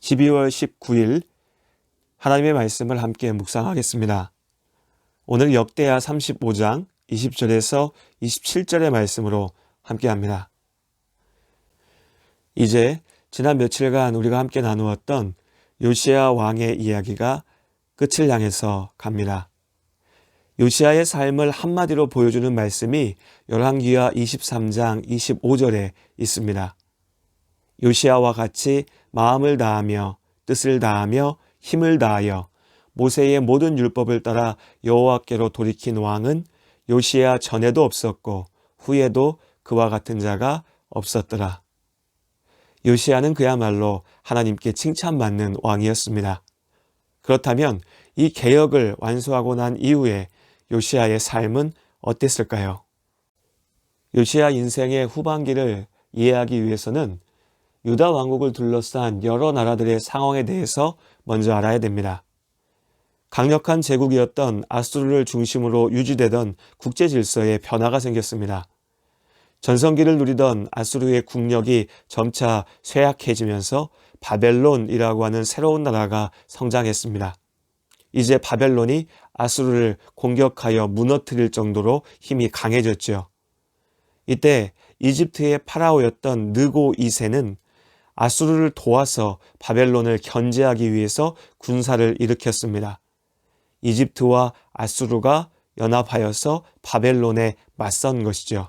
12월 19일 하나님의 말씀을 함께 묵상하겠습니다. 오늘 역대하 35장 20절에서 27절의 말씀으로 함께합니다. 이제 지난 며칠간 우리가 함께 나누었던 요시야 왕의 이야기가 끝을 향해서 갑니다. 요시야의 삶을 한마디로 보여주는 말씀이 열왕기하 23장 25절에 있습니다. 요시야와 같이 마음을 다하며 뜻을 다하며 힘을 다하여 모세의 모든 율법을 따라 여호와께로 돌이킨 왕은 요시야 전에도 없었고 후에도 그와 같은 자가 없었더라. 요시야는 그야말로 하나님께 칭찬받는 왕이었습니다. 그렇다면 이 개혁을 완수하고 난 이후에 요시야의 삶은 어땠을까요? 요시야 인생의 후반기를 이해하기 위해서는 유다 왕국을 둘러싼 여러 나라들의 상황에 대해서 먼저 알아야 됩니다. 강력한 제국이었던 아수르를 중심으로 유지되던 국제 질서에 변화가 생겼습니다. 전성기를 누리던 아수르의 국력이 점차 쇠약해지면서 바벨론이라고 하는 새로운 나라가 성장했습니다. 이제 바벨론이 아수르를 공격하여 무너뜨릴 정도로 힘이 강해졌죠. 이때 이집트의 파라오였던 느고 2세는 아수르를 도와서 바벨론을 견제하기 위해서 군사를 일으켰습니다. 이집트와 아수르가 연합하여서 바벨론에 맞선 것이죠.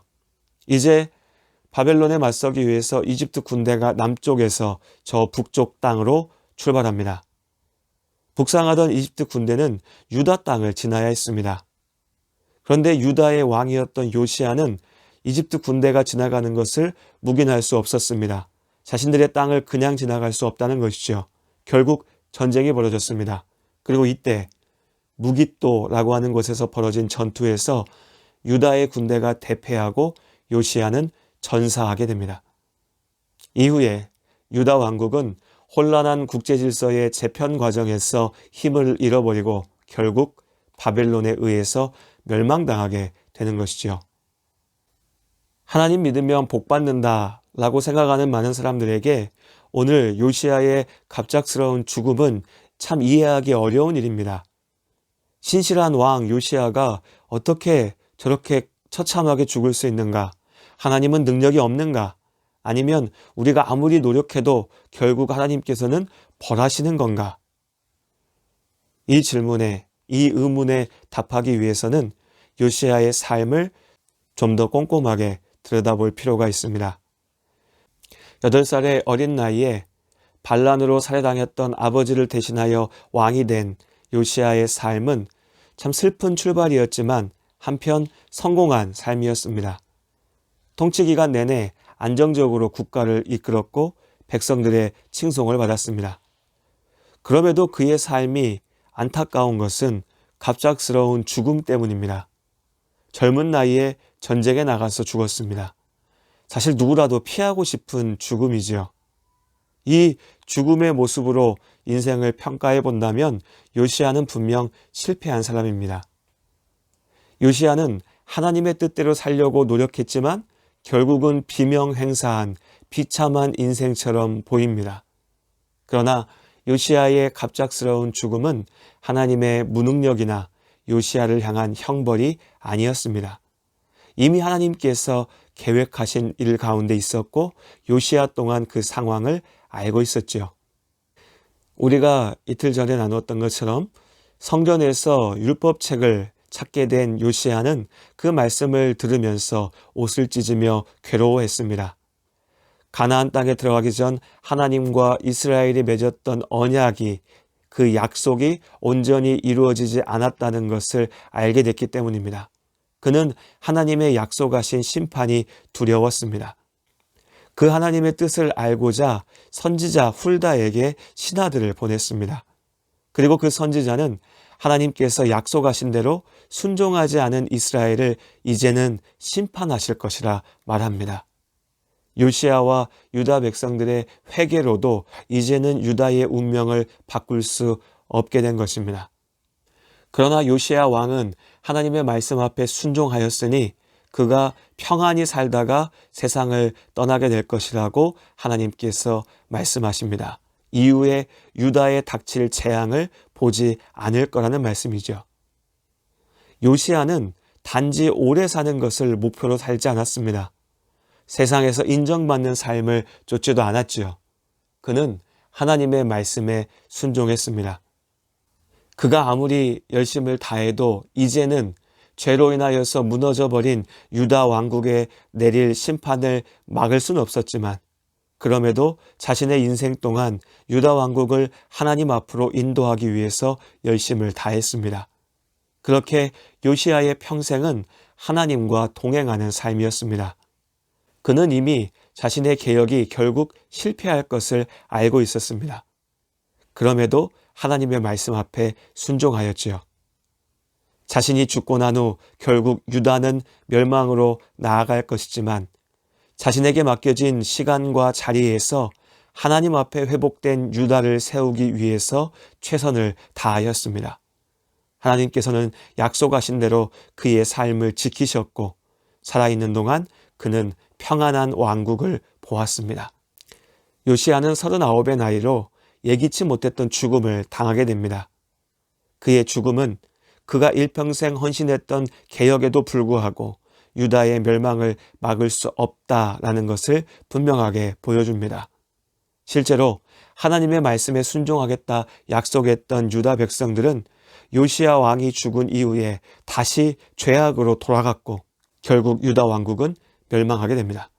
이제 바벨론에 맞서기 위해서 이집트 군대가 남쪽에서 저 북쪽 땅으로 출발합니다. 북상하던 이집트 군대는 유다 땅을 지나야 했습니다. 그런데 유다의 왕이었던 요시야는 이집트 군대가 지나가는 것을 묵인할 수 없었습니다. 자신들의 땅을 그냥 지나갈 수 없다는 것이죠. 결국 전쟁이 벌어졌습니다. 그리고 이때 무깃도라고 하는 곳에서 벌어진 전투에서 유다의 군대가 대패하고 요시야는 전사하게 됩니다. 이후에 유다 왕국은 혼란한 국제질서의 재편 과정에서 힘을 잃어버리고 결국 바벨론에 의해서 멸망당하게 되는 것이죠. 하나님 믿으면 복받는다 라고 생각하는 많은 사람들에게 오늘 요시야의 갑작스러운 죽음은 참 이해하기 어려운 일입니다. 신실한 왕 요시야가 어떻게 저렇게 처참하게 죽을 수 있는가? 하나님은 능력이 없는가? 아니면 우리가 아무리 노력해도 결국 하나님께서는 벌하시는 건가? 이 질문에, 이 의문에 답하기 위해서는 요시야의 삶을 좀 더 꼼꼼하게 들여다볼 필요가 있습니다. 8살의 어린 나이에 반란으로 살해당했던 아버지를 대신하여 왕이 된 요시야의 삶은 참 슬픈 출발이었지만 한편 성공한 삶이었습니다. 통치 기간 내내 안정적으로 국가를 이끌었고 백성들의 칭송을 받았습니다. 그럼에도 그의 삶이 안타까운 것은 갑작스러운 죽음 때문입니다. 젊은 나이에 전쟁에 나가서 죽었습니다. 사실 누구라도 피하고 싶은 죽음이지요. 이 죽음의 모습으로 인생을 평가해 본다면 요시야는 분명 실패한 사람입니다. 요시야는 하나님의 뜻대로 살려고 노력했지만 결국은 비명행사한 비참한 인생처럼 보입니다. 그러나 요시야의 갑작스러운 죽음은 하나님의 무능력이나 요시야를 향한 형벌이 아니었습니다. 이미 하나님께서 계획하신 일 가운데 있었고 요시야 또한 그 상황을 알고 있었죠. 우리가 이틀 전에 나눴던 것처럼 성전에서 율법책을 찾게 된 요시야는 그 말씀을 들으면서 옷을 찢으며 괴로워했습니다. 가나안 땅에 들어가기 전 하나님과 이스라엘이 맺었던 언약이 그 약속이 온전히 이루어지지 않았다는 것을 알게 됐기 때문입니다. 그는 하나님의 약속하신 심판이 두려웠습니다. 그 하나님의 뜻을 알고자 선지자 훌다에게 신하들을 보냈습니다. 그리고 그 선지자는 하나님께서 약속하신 대로 순종하지 않은 이스라엘을 이제는 심판하실 것이라 말합니다. 요시야와 유다 백성들의 회개로도 이제는 유다의 운명을 바꿀 수 없게 된 것입니다. 그러나 요시야 왕은 하나님의 말씀 앞에 순종하였으니 그가 평안히 살다가 세상을 떠나게 될 것이라고 하나님께서 말씀하십니다. 이후에 유다에 닥칠 재앙을 보지 않을 거라는 말씀이죠. 요시야는 단지 오래 사는 것을 목표로 살지 않았습니다. 세상에서 인정받는 삶을 쫓지도 않았지요. 그는 하나님의 말씀에 순종했습니다. 그가 아무리 열심을 다해도 이제는 죄로 인하여서 무너져버린 유다 왕국에 내릴 심판을 막을 수는 없었지만, 그럼에도 자신의 인생 동안 유다 왕국을 하나님 앞으로 인도하기 위해서 열심을 다했습니다. 그렇게 요시야의 평생은 하나님과 동행하는 삶이었습니다. 그는 이미 자신의 개혁이 결국 실패할 것을 알고 있었습니다. 그럼에도 하나님의 말씀 앞에 순종하였지요. 자신이 죽고 난 후 결국 유다는 멸망으로 나아갈 것이지만 자신에게 맡겨진 시간과 자리에서 하나님 앞에 회복된 유다를 세우기 위해서 최선을 다하였습니다. 하나님께서는 약속하신 대로 그의 삶을 지키셨고 살아있는 동안 그는 평안한 왕국을 보았습니다. 요시야는 39의 나이로 예기치 못했던 죽음을 당하게 됩니다. 그의 죽음은 그가 일평생 헌신했던 개혁에도 불구하고 유다의 멸망을 막을 수 없다라는 것을 분명하게 보여줍니다. 실제로 하나님의 말씀에 순종하겠다 약속했던 유다 백성들은 요시야 왕이 죽은 이후에 다시 죄악으로 돌아갔고 결국 유다 왕국은 멸망하게 됩니다.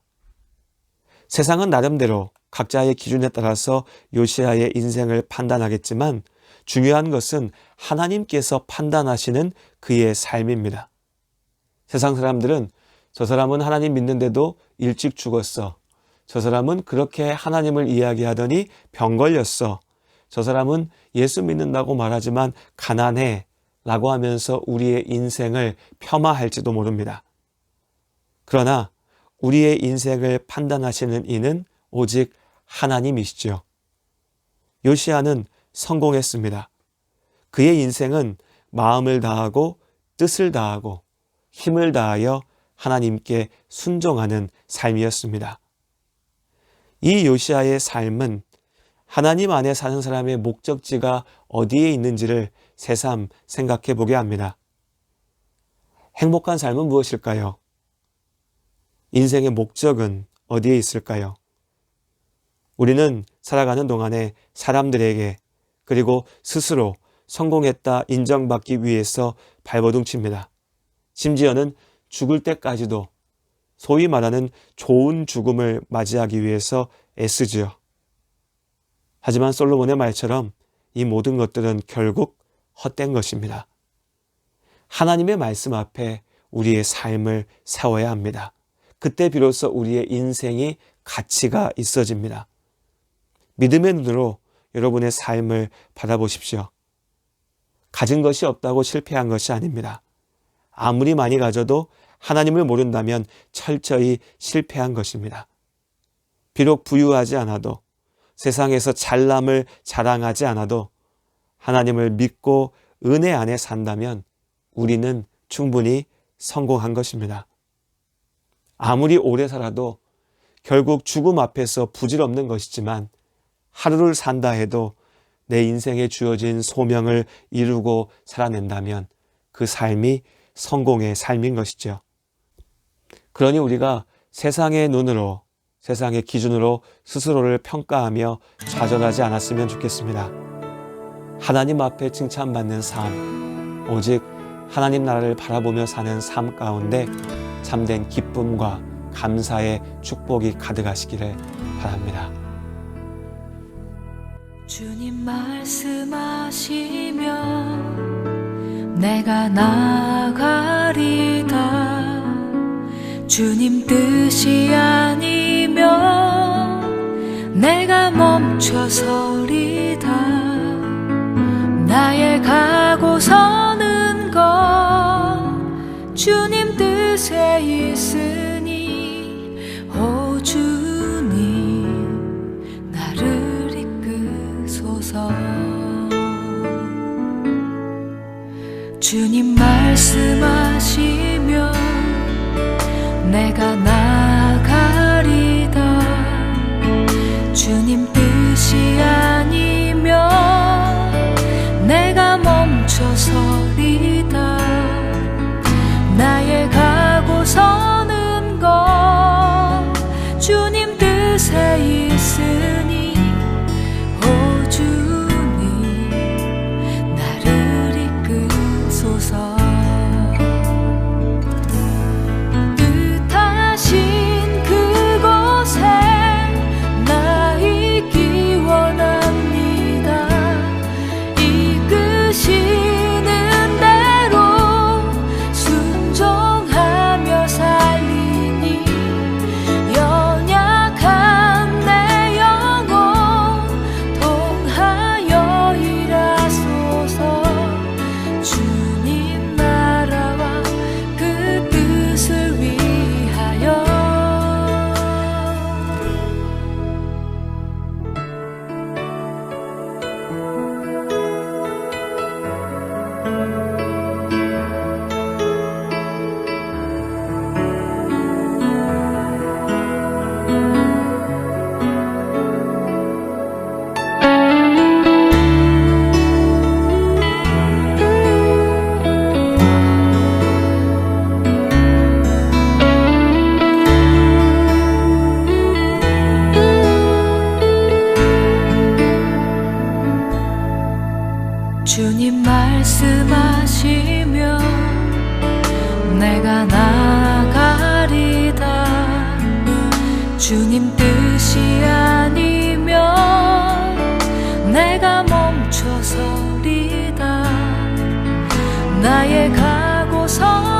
세상은 나름대로 각자의 기준에 따라서 요시야의 인생을 판단하겠지만 중요한 것은 하나님께서 판단하시는 그의 삶입니다. 세상 사람들은 저 사람은 하나님 믿는데도 일찍 죽었어. 저 사람은 그렇게 하나님을 이야기하더니 병 걸렸어. 저 사람은 예수 믿는다고 말하지만 가난해 라고 하면서 우리의 인생을 폄하할지도 모릅니다. 그러나 우리의 인생을 판단하시는 이는 오직 하나님이시죠. 요시야는 성공했습니다. 그의 인생은 마음을 다하고 뜻을 다하고 힘을 다하여 하나님께 순종하는 삶이었습니다. 이 요시야의 삶은 하나님 안에 사는 사람의 목적지가 어디에 있는지를 새삼 생각해 보게 합니다. 행복한 삶은 무엇일까요? 인생의 목적은 어디에 있을까요? 우리는 살아가는 동안에 사람들에게 그리고 스스로 성공했다 인정받기 위해서 발버둥칩니다. 심지어는 죽을 때까지도 소위 말하는 좋은 죽음을 맞이하기 위해서 애쓰지요. 하지만 솔로몬의 말처럼 이 모든 것들은 결국 헛된 것입니다. 하나님의 말씀 앞에 우리의 삶을 세워야 합니다. 그때 비로소 우리의 인생이 가치가 있어집니다. 믿음의 눈으로 여러분의 삶을 바라보십시오. 가진 것이 없다고 실패한 것이 아닙니다. 아무리 많이 가져도 하나님을 모른다면 철저히 실패한 것입니다. 비록 부유하지 않아도 세상에서 잘남을 자랑하지 않아도 하나님을 믿고 은혜 안에 산다면 우리는 충분히 성공한 것입니다. 아무리 오래 살아도 결국 죽음 앞에서 부질없는 것이지만 하루를 산다 해도 내 인생에 주어진 소명을 이루고 살아낸다면 그 삶이 성공의 삶인 것이죠. 그러니 우리가 세상의 눈으로, 세상의 기준으로 스스로를 평가하며 좌절하지 않았으면 좋겠습니다. 하나님 앞에 칭찬받는 삶, 오직 하나님 나라를 바라보며 사는 삶 가운데 참된 기쁨과 감사의 축복이 가득하시기를 바랍니다. 주님 말씀하시면 내가 나가리다. 주님 뜻이 아니면 내가 멈춰서리다. 나의 가고 서는 것 주님 뜻에 있으니 오 주님 나를 이끄소서. 주님 말씀하시면 내가 나가리다. 주님 뜻이 아니면 멈춰서리다. 나의 가고 서는 것 주님 뜻에 있으니 오 주님 나를 이끄소서. 뜻하신 그곳에 나 있기 원합니다. 이끄시는 대로 순종하며 살리니 연약한 내 영혼 통하여 일하소서. 주님 나라와 그 뜻을 위하여. 주님 말씀하시면 내가 나아가리다. 주님 뜻이 아니면 내가 멈춰서리다. 나의 가고 서